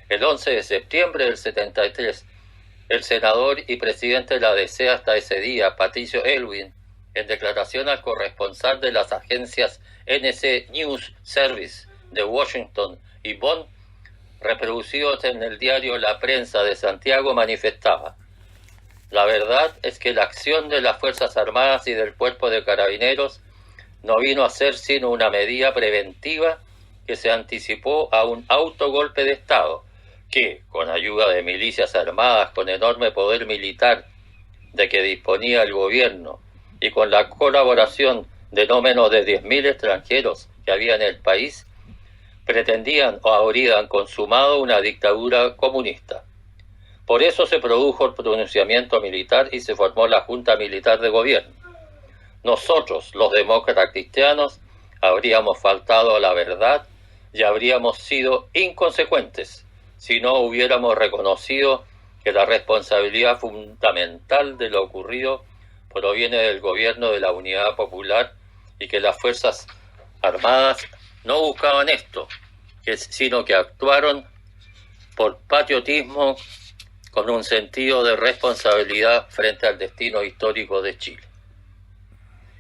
El 11 de septiembre del 73, el senador y presidente de la DC hasta ese día, Patricio Aylwin, en declaración al corresponsal de las agencias NC News Service de Washington y Bonn, reproducidos en el diario La Prensa de Santiago, manifestaba: la verdad es que la acción de las Fuerzas Armadas y del Cuerpo de Carabineros no vino a ser sino una medida preventiva que se anticipó a un autogolpe de Estado que, con ayuda de milicias armadas con enorme poder militar de que disponía el gobierno y con la colaboración de no menos de 10.000 extranjeros que había en el país, pretendían o habrían consumado una dictadura comunista. Por eso se produjo el pronunciamiento militar y se formó la Junta Militar de Gobierno. Nosotros, los demócratas cristianos, habríamos faltado a la verdad y habríamos sido inconsecuentes si no hubiéramos reconocido que la responsabilidad fundamental de lo ocurrido proviene del gobierno de la Unidad Popular y que las Fuerzas Armadas no buscaban esto, sino que actuaron por patriotismo con un sentido de responsabilidad frente al destino histórico de Chile.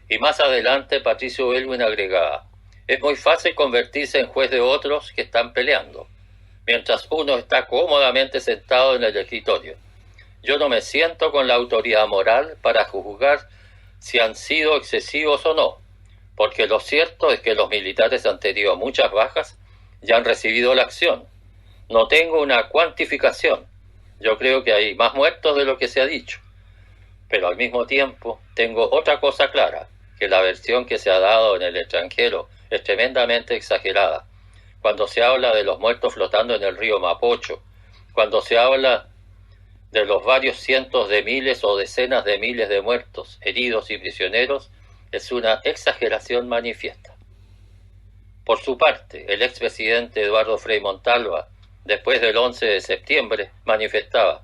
Y más adelante Patricio Aylwin agregaba: es muy fácil convertirse en juez de otros que están peleando, mientras uno está cómodamente sentado en el escritorio. Yo no me siento con la autoridad moral para juzgar si han sido excesivos o no, porque lo cierto es que los militares han tenido muchas bajas y han recibido la acción. No tengo una cuantificación. Yo creo que hay más muertos de lo que se ha dicho. Pero al mismo tiempo tengo otra cosa clara, que la versión que se ha dado en el extranjero es tremendamente exagerada. Cuando se habla de los muertos flotando en el río Mapocho, cuando se habla de los varios cientos de miles o decenas de miles de muertos, heridos y prisioneros, es una exageración manifiesta. Por su parte, el expresidente Eduardo Frei Montalva, después del 11 de septiembre, manifestaba: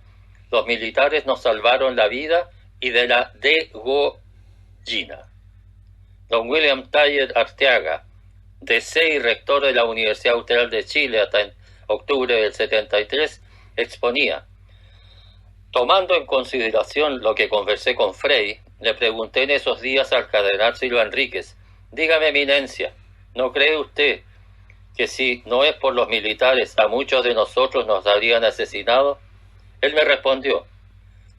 los militares nos salvaron la vida y de la degollina. Don William Thayer Arteaga, DC y rector de la Universidad Austral de Chile hasta en octubre del 73, exponía: tomando en consideración lo que conversé con Frei, le pregunté en esos días al cardenal Silva Enríquez: dígame, eminencia, ¿no cree usted que si no es por los militares a muchos de nosotros nos habrían asesinado? Él me respondió: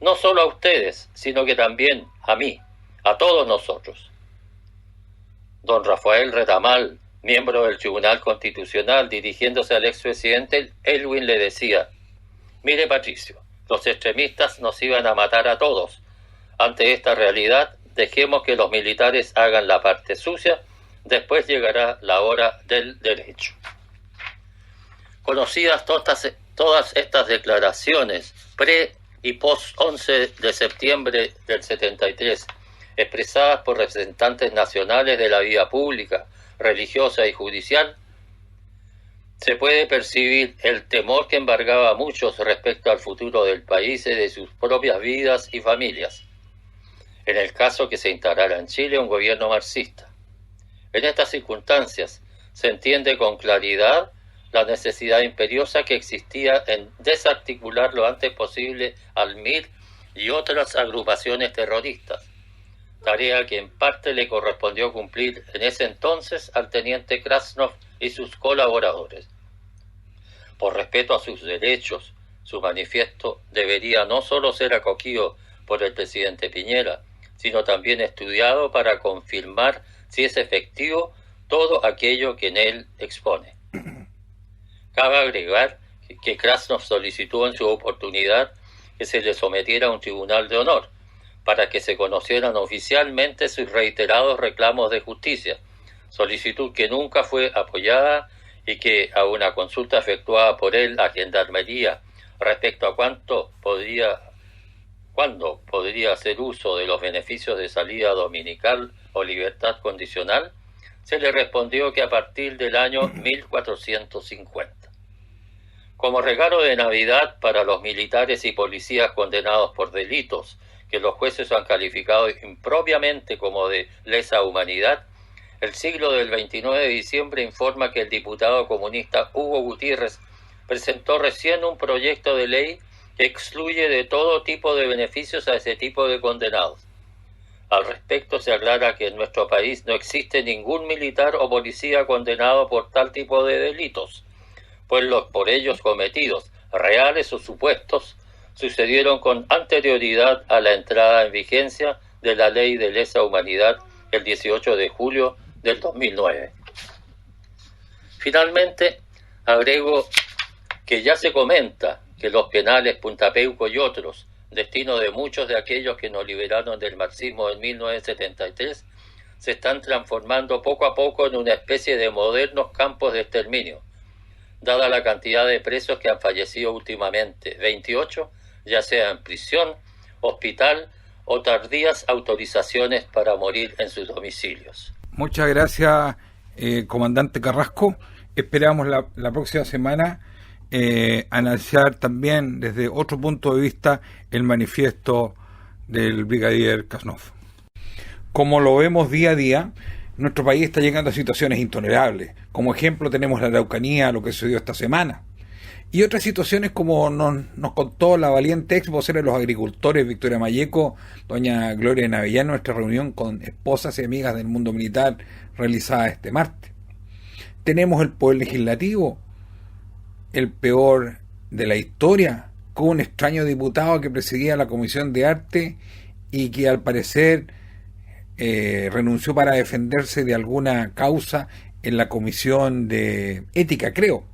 no solo a ustedes, sino que también a mí, a todos nosotros. Don Rafael Retamal, miembro del Tribunal Constitucional, dirigiéndose al expresidente Aylwin, le decía: mire, Patricio, los extremistas nos iban a matar a todos. Ante esta realidad, dejemos que los militares hagan la parte sucia, después llegará la hora del derecho. Conocidas todas estas declaraciones pre y post 11 de septiembre del 73, expresadas por representantes nacionales de la vida pública, religiosa y judicial, se puede percibir el temor que embargaba a muchos respecto al futuro del país y de sus propias vidas y familias, en el caso que se instalara en Chile un gobierno marxista. En estas circunstancias se entiende con claridad la necesidad imperiosa que existía en desarticular lo antes posible al MIR y otras agrupaciones terroristas, tarea que en parte le correspondió cumplir en ese entonces al teniente Krasnov y sus colaboradores. Por respeto a sus derechos, su manifiesto debería no solo ser acogido por el presidente Piñera, sino también estudiado para confirmar si es efectivo todo aquello que en él expone. Cabe agregar que Krasnov solicitó en su oportunidad que se le sometiera a un tribunal de honor para que se conocieran oficialmente sus reiterados reclamos de justicia, solicitud que nunca fue apoyada y que a una consulta efectuada por él a Gendarmería respecto a cuándo podría hacer uso de los beneficios de salida dominical o libertad condicional, se le respondió que a partir del año 1450. Como regalo de Navidad para los militares y policías condenados por delitos que los jueces han calificado impropiamente como de lesa humanidad, el Siglo del 29 de diciembre informa que el diputado comunista Hugo Gutiérrez presentó recién un proyecto de ley que excluye de todo tipo de beneficios a ese tipo de condenados. Al respecto se aclara que en nuestro país no existe ningún militar o policía condenado por tal tipo de delitos, pues los por ellos cometidos, reales o supuestos, sucedieron con anterioridad a la entrada en vigencia de la Ley de Lesa Humanidad el 18 de julio del 2009. Finalmente, agrego que ya se comenta que los penales Punta Peuco y otros, destino de muchos de aquellos que nos liberaron del marxismo en 1973, se están transformando poco a poco en una especie de modernos campos de exterminio, dada la cantidad de presos que han fallecido últimamente, 28, ya sea en prisión, hospital o tardías autorizaciones para morir en sus domicilios. Muchas gracias, comandante Carrasco. Esperamos la próxima semana analizar también desde otro punto de vista el manifiesto del brigadier Kasnov. Como lo vemos día a día, nuestro país está llegando a situaciones intolerables. Como ejemplo tenemos la Araucanía, lo que sucedió esta semana. Y otras situaciones como nos contó la valiente ex vocera de los agricultores, Victoria Malleco, doña Gloria Navellán, en nuestra reunión con esposas y amigas del mundo militar realizada este martes. Tenemos el poder legislativo, el peor de la historia, con un extraño diputado que presidía la Comisión de Arte y que al parecer renunció para defenderse de alguna causa en la Comisión de Ética, creo.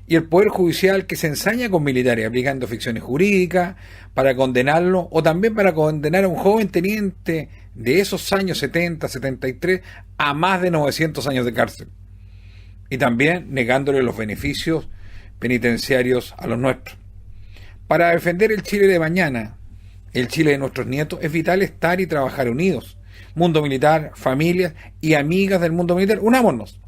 Y el Poder Judicial que se ensaña con militares, aplicando ficciones jurídicas para condenarlo, o también para condenar a un joven teniente de esos años 70, 73, a más de 900 años de cárcel. Y también negándole los beneficios penitenciarios a los nuestros. Para defender el Chile de mañana, el Chile de nuestros nietos, es vital estar y trabajar unidos. Mundo militar, familias y amigas del mundo militar, unámonos.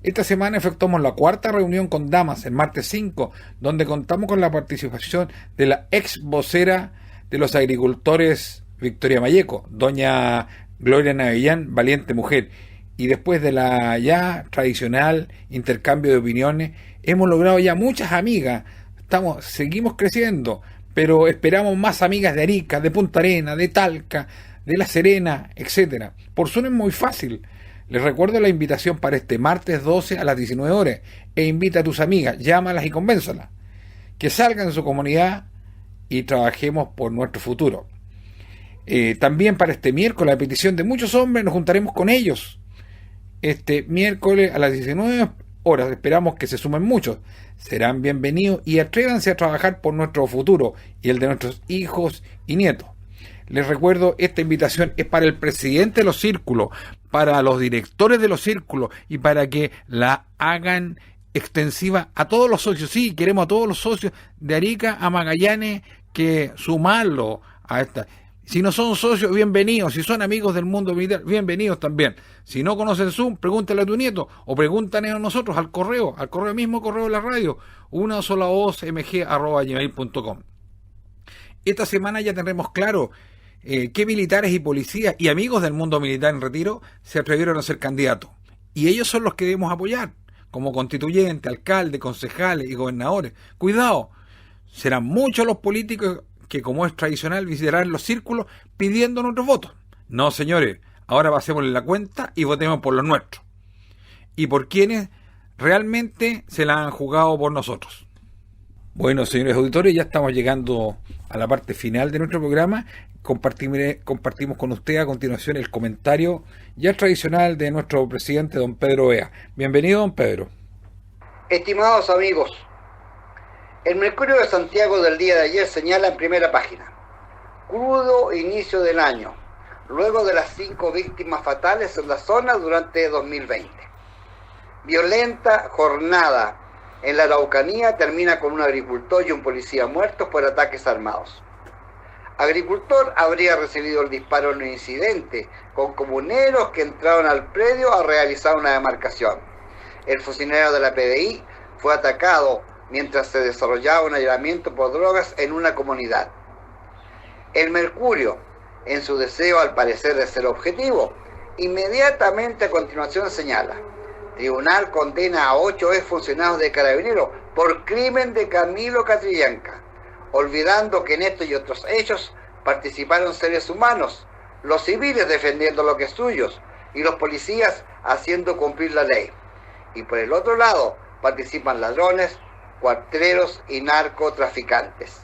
Esta semana efectuamos la cuarta reunión con damas, el martes 5, donde contamos con la participación de la ex vocera de los agricultores Victoria Malleco, doña Gloria Navellán, valiente mujer. Y después de la ya tradicional intercambio de opiniones, hemos logrado ya muchas amigas. Seguimos creciendo, pero esperamos más amigas de Arica, de Punta Arenas, de Talca, de La Serena, etcétera. Por Zoom es muy fácil. Les recuerdo la invitación para este martes 12 a las 19 horas. E invita a tus amigas, llámalas y convénzalas. Que salgan de su comunidad y trabajemos por nuestro futuro. También para este miércoles, a petición de muchos hombres, nos juntaremos con ellos. Este miércoles a las 19 horas. Esperamos que se sumen muchos. Serán bienvenidos y atrévanse a trabajar por nuestro futuro y el de nuestros hijos y nietos. Les recuerdo, esta invitación es para el presidente de los círculos, para los directores de los círculos y para que la hagan extensiva a todos los socios. Sí, queremos a todos los socios de Arica a Magallanes que sumarlo a esta. Si no son socios, bienvenidos. Si son amigos del mundo militar, bienvenidos también. Si no conocen Zoom, pregúntale a tu nieto o pregúntanos a nosotros al correo mismo correo de la radio, unasolavozmg@gmail.com. Esta semana ya tendremos claro qué militares y policías y amigos del mundo militar en retiro se atrevieron a ser candidatos. Y ellos son los que debemos apoyar, como constituyentes, alcaldes, concejales y gobernadores. Cuidado, serán muchos los políticos que, como es tradicional, visitarán los círculos pidiendo nuestros votos. No, señores, ahora pasémosle la cuenta y votemos por los nuestros. Y por quienes realmente se la han jugado por nosotros. Bueno, señores auditores, ya estamos llegando a la parte final de nuestro programa. Compartimos con usted a continuación el comentario ya tradicional de nuestro presidente, don Pedro Ea. Bienvenido, don Pedro. Estimados amigos, el Mercurio de Santiago del día de ayer señala en primera página: crudo inicio del año, luego de las 5 víctimas fatales en la zona durante 2020. Violenta jornada en la Araucanía termina con un agricultor y un policía muertos por ataques armados. Agricultor habría recibido el disparo en un incidente con comuneros que entraron al predio a realizar una demarcación. El funcionario de la PDI fue atacado mientras se desarrollaba un allanamiento por drogas en una comunidad. El Mercurio, en su deseo al parecer de ser objetivo, inmediatamente a continuación señala: tribunal condena a 8 exfuncionarios de Carabineros por crimen de Camilo Catrillanca, olvidando que en estos y otros hechos participaron seres humanos, los civiles defendiendo lo que es suyo y los policías haciendo cumplir la ley. Y por el otro lado participan ladrones, cuarteros y narcotraficantes.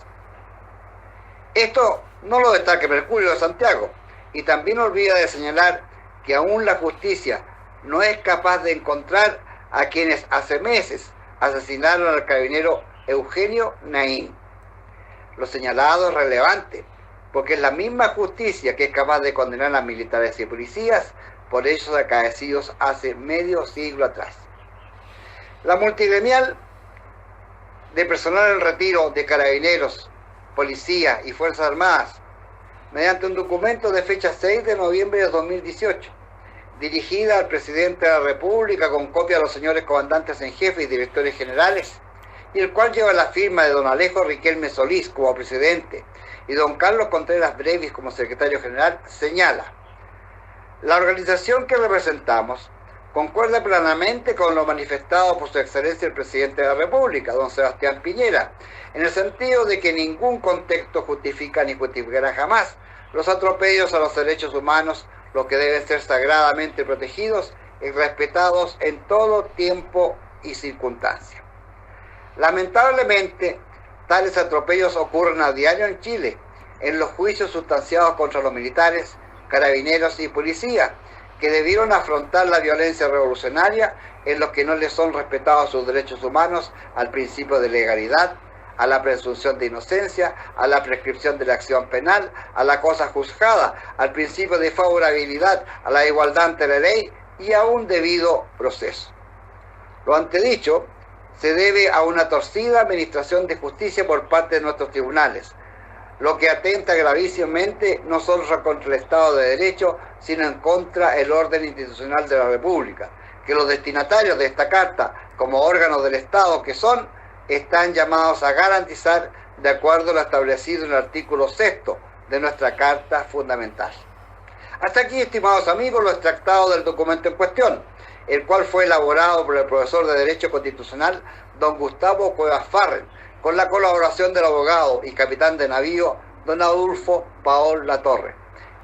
Esto no lo destaca el Mercurio de Santiago, y también olvida de señalar que aún la justicia no es capaz de encontrar a quienes hace meses asesinaron al carabinero Eugenio Naín. Lo señalado es relevante, porque es la misma justicia que es capaz de condenar a militares y policías por hechos acaecidos hace medio siglo atrás. La multigremial de personal en retiro de Carabineros, Policía y Fuerzas Armadas, mediante un documento de fecha 6 de noviembre de 2018, dirigida al presidente de la República con copia a los señores comandantes en jefe y directores generales, y el cual lleva la firma de don Alejo Riquelme Solís como presidente y don Carlos Contreras Brevis como secretario general, señala: la organización que representamos concuerda plenamente con lo manifestado por su excelencia el presidente de la República, don Sebastián Piñera, en el sentido de que ningún contexto justifica ni justificará jamás los atropellos a los derechos humanos, los que deben ser sagradamente protegidos y respetados en todo tiempo y circunstancia. Lamentablemente, tales atropellos ocurren a diario en Chile, en los juicios sustanciados contra los militares, carabineros y policías, que debieron afrontar la violencia revolucionaria en los que no les son respetados sus derechos humanos al principio de legalidad, a la presunción de inocencia, a la prescripción de la acción penal, a la cosa juzgada, al principio de favorabilidad, a la igualdad ante la ley y a un debido proceso. Lo antedicho se debe a una torcida administración de justicia por parte de nuestros tribunales, lo que atenta gravísimamente no solo contra el Estado de Derecho, sino en contra del orden institucional de la República, que los destinatarios de esta carta, como órganos del Estado que son, están llamados a garantizar de acuerdo a lo establecido en el artículo 6 de nuestra Carta Fundamental. Hasta aquí, estimados amigos, lo extractado del documento en cuestión, el cual fue elaborado por el profesor de Derecho Constitucional, don Gustavo Cuevas Farren, con la colaboración del abogado y capitán de navío, don Adolfo Paol Latorre.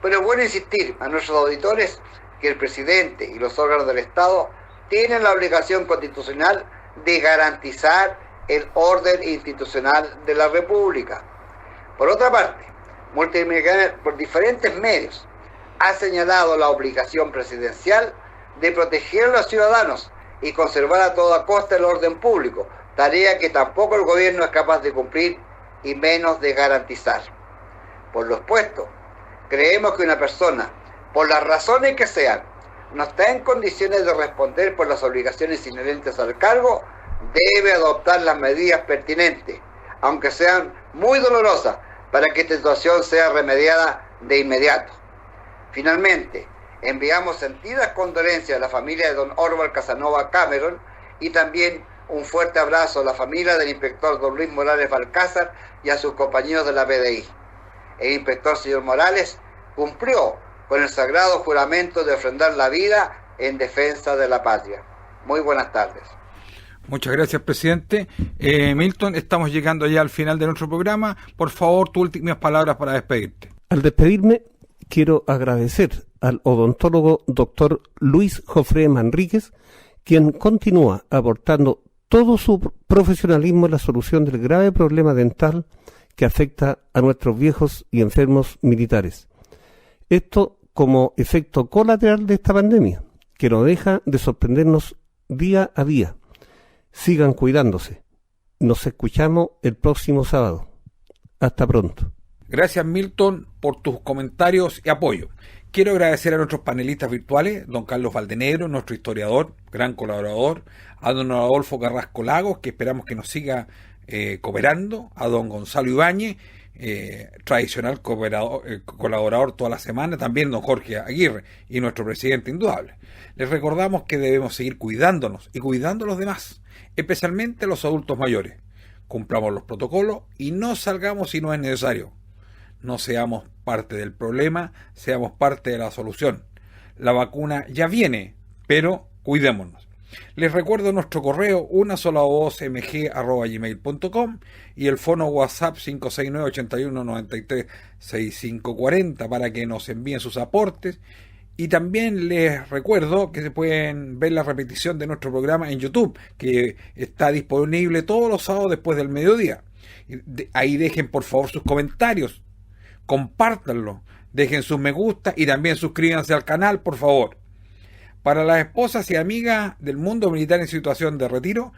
Pero es bueno insistir a nuestros auditores que el presidente y los órganos del Estado tienen la obligación constitucional de garantizar el orden institucional de la República. Por otra parte, Multimedios por diferentes medios ha señalado la obligación presidencial de proteger a los ciudadanos y conservar a toda costa el orden público, tarea que tampoco el gobierno es capaz de cumplir y menos de garantizar. Por lo expuesto, creemos que una persona, por las razones que sean, no está en condiciones de responder por las obligaciones inherentes al cargo, debe adoptar las medidas pertinentes, aunque sean muy dolorosas, para que esta situación sea remediada de inmediato. Finalmente, enviamos sentidas condolencias a la familia de don Orval Casanova Cameron y también un fuerte abrazo a la familia del inspector don Luis Morales Balcázar y a sus compañeros de la PDI. El inspector señor Morales cumplió con el sagrado juramento de ofrendar la vida en defensa de la patria. Muy buenas tardes. Muchas gracias, presidente. Milton, estamos llegando ya al final de nuestro programa. Por favor, tus últimas palabras para despedirte. Al despedirme, quiero agradecer al odontólogo doctor Luis Jofré Manríquez, quien continúa aportando todo su profesionalismo en la solución del grave problema dental que afecta a nuestros viejos y enfermos militares. Esto como efecto colateral de esta pandemia, que no deja de sorprendernos día a día. Sigan cuidándose. Nos escuchamos el próximo sábado. Hasta pronto. Gracias, Milton, por tus comentarios y apoyo. Quiero agradecer a nuestros panelistas virtuales, don Carlos Valdenegro, nuestro historiador, gran colaborador, a don Adolfo Carrasco Lagos, que esperamos que nos siga cooperando, a don Gonzalo Ibáñez, tradicional colaborador toda la semana, también don Jorge Aguirre y nuestro presidente indudable. Les recordamos que debemos seguir cuidándonos y cuidando a los demás, especialmente los adultos mayores. Cumplamos los protocolos y no salgamos si no es necesario. No seamos parte del problema, seamos parte de la solución. La vacuna ya viene, pero cuidémonos. Les recuerdo nuestro correo unasolavozmg@gmail.com y el fono WhatsApp 569-8193-6540 para que nos envíen sus aportes. Y también les recuerdo que se pueden ver la repetición de nuestro programa en YouTube, que está disponible todos los sábados después del mediodía. Ahí dejen por favor sus comentarios, compártanlo, dejen sus me gusta y también suscríbanse al canal, por favor. Para las esposas y amigas del mundo militar en situación de retiro,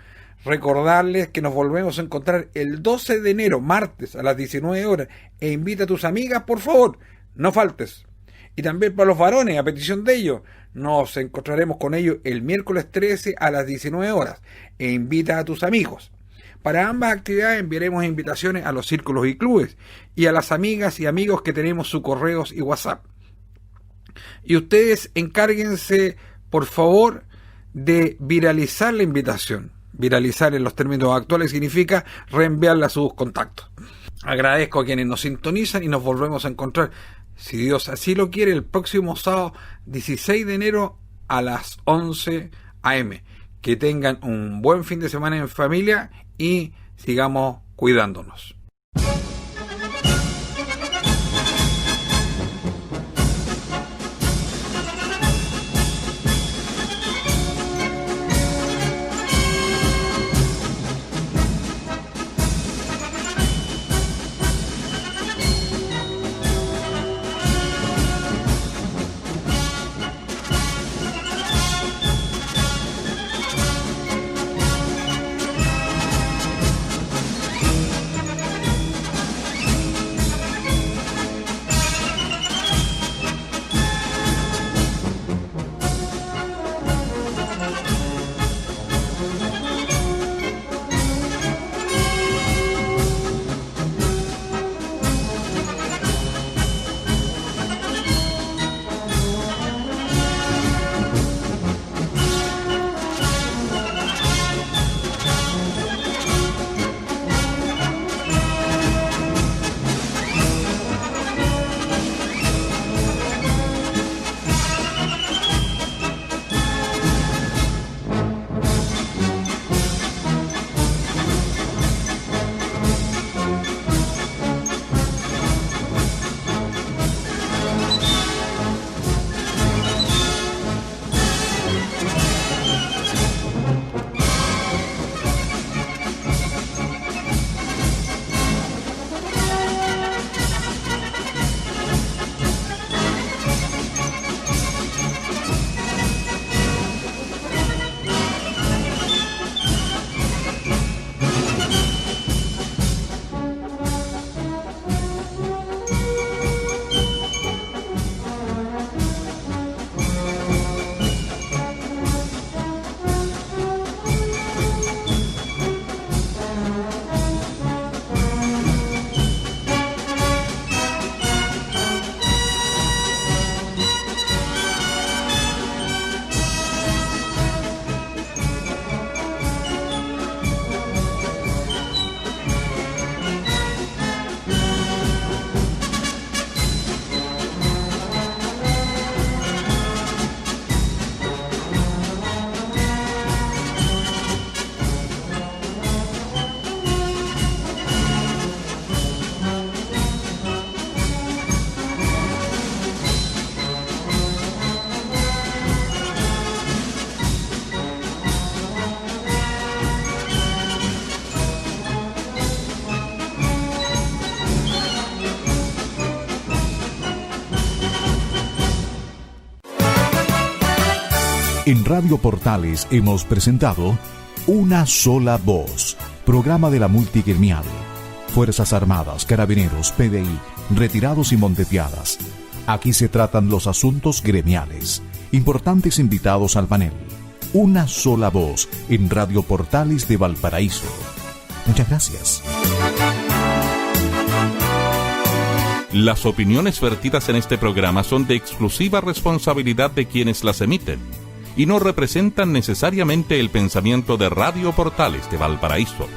recordarles que nos volvemos a encontrar el 12 de enero, martes, a las 19 horas, e invita a tus amigas, por favor, no faltes. Y también para los varones, a petición de ellos, nos encontraremos con ellos el miércoles 13 a las 19 horas, e invita a tus amigos. Para ambas actividades enviaremos invitaciones a los círculos y clubes, y a las amigas y amigos que tenemos sus correos y WhatsApp. Y ustedes encárguense, por favor, de viralizar la invitación. Viralizar en los términos actuales significa reenviarla a sus contactos. Agradezco a quienes nos sintonizan y nos volvemos a encontrar, si Dios así lo quiere, el próximo sábado 16 de enero a las 11 a.m. Que tengan un buen fin de semana en familia y sigamos cuidándonos. En Radio Portales hemos presentado Una Sola Voz, programa de la multigremial. Fuerzas Armadas, Carabineros, PDI, retirados y montepiadas. Aquí se tratan los asuntos gremiales. Importantes invitados al panel. Una Sola Voz en Radio Portales de Valparaíso. Muchas gracias. Las opiniones vertidas en este programa son de exclusiva responsabilidad de quienes las emiten y no representan necesariamente el pensamiento de Radio Portales de Valparaíso.